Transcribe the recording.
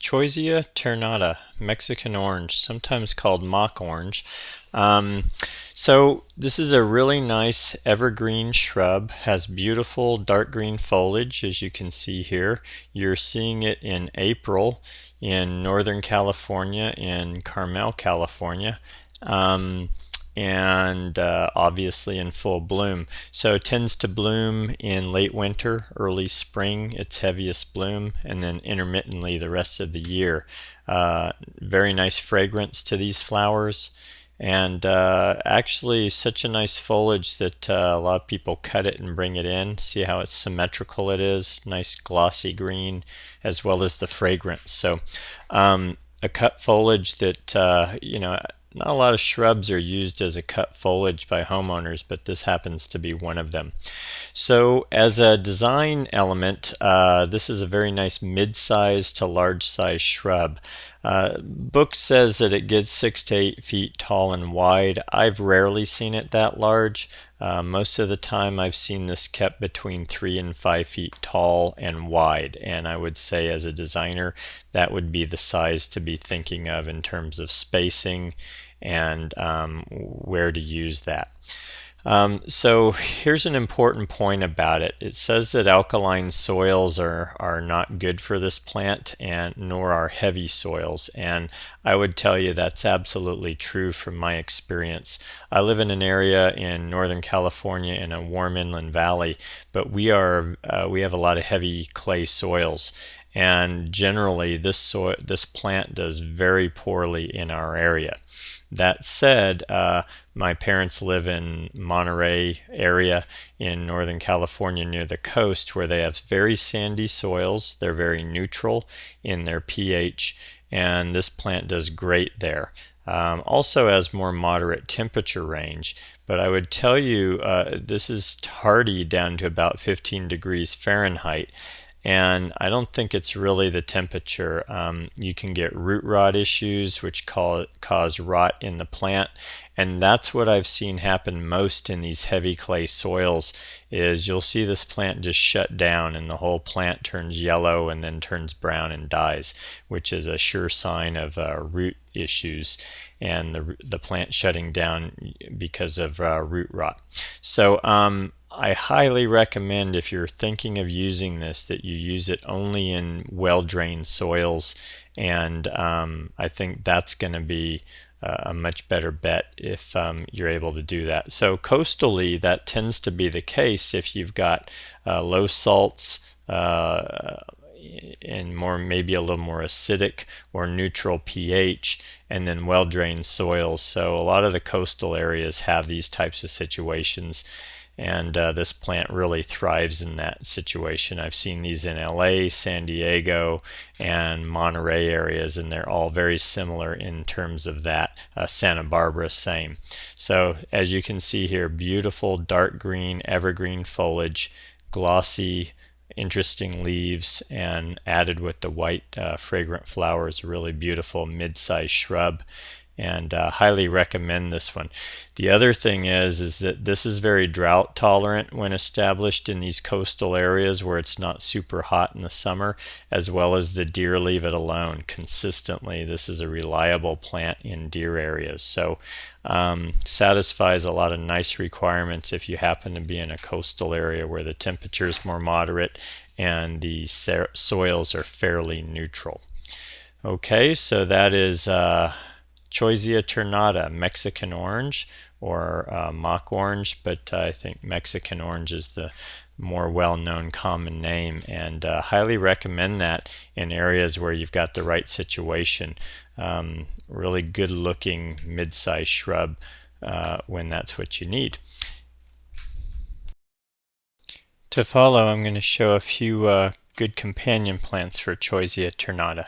Choisya ternata, Mexican orange, sometimes called mock orange. Um, so this is a really nice evergreen shrub, has beautiful dark green foliage as you can see here. You're seeing it in April in Northern California, in Carmel, California. Um, and obviously in full bloom. So it tends to bloom in late winter, early spring, its heaviest bloom, and then intermittently the rest of the year. Very nice fragrance to these flowers, and actually such a nice foliage that a lot of people cut it and bring it in. See how it's symmetrical it is, nice glossy green, as well as the fragrance. So a cut foliage that not a lot of shrubs are used as a cut foliage by homeowners, but this happens to be one of them. So as a design element, this is a very nice mid-sized to large-sized shrub. Book says that it gets 6 to 8 feet tall and wide. I've rarely seen it that large. Most of the time I've seen this kept between 3 and 5 feet tall and wide, and I would say as a designer that would be the size to be thinking of in terms of spacing and where to use that. So here's an important point about it. It says that alkaline soils are not good for this plant, and nor are heavy soils, and I would tell you that's absolutely true from my experience. I live in an area in Northern California in a warm inland valley, but we have a lot of heavy clay soils, and generally this plant does very poorly in our area. That said, my parents live in Monterey area in Northern California near the coast, where they have very sandy soils. They're very neutral in their pH, and this plant does great there. Also has more moderate temperature range, but I would tell you this is hardy down to about 15 degrees Fahrenheit. And I don't think it's really the temperature. You can get root rot issues, which cause rot in the plant, and that's what I've seen happen most in these heavy clay soils. Is you'll see this plant just shut down, and the whole plant turns yellow and then turns brown and dies, which is a sure sign of root issues and the plant shutting down because of root rot. So I highly recommend, if you're thinking of using this, that you use it only in well-drained soils, and I think that's going to be a much better bet if you're able to do that. So coastally, that tends to be the case if you've got low salts, and maybe a little more acidic or neutral pH, and then well-drained soils. So a lot of the coastal areas have these types of situations, and this plant really thrives in that situation. I've seen these in LA, San Diego, and Monterey areas, and they're all very similar in terms of that. Santa Barbara, same. So as you can see here, beautiful dark green evergreen foliage, glossy, interesting leaves, and added with the white fragrant flowers, a really beautiful mid-sized shrub, and highly recommend this one. The other thing is that this is very drought tolerant when established in these coastal areas where it's not super hot in the summer, as well as the deer leave it alone consistently. This is a reliable plant in deer areas, so satisfies a lot of nice requirements if you happen to be in a coastal area where the temperature is more moderate and the soils are fairly neutral. Okay, so that is Choisya ternata, Mexican orange, or mock orange, but I think Mexican orange is the more well-known common name, and highly recommend that in areas where you've got the right situation. Really good looking mid-sized shrub when that's what you need. To follow, I'm going to show a few good companion plants for Choisya ternata.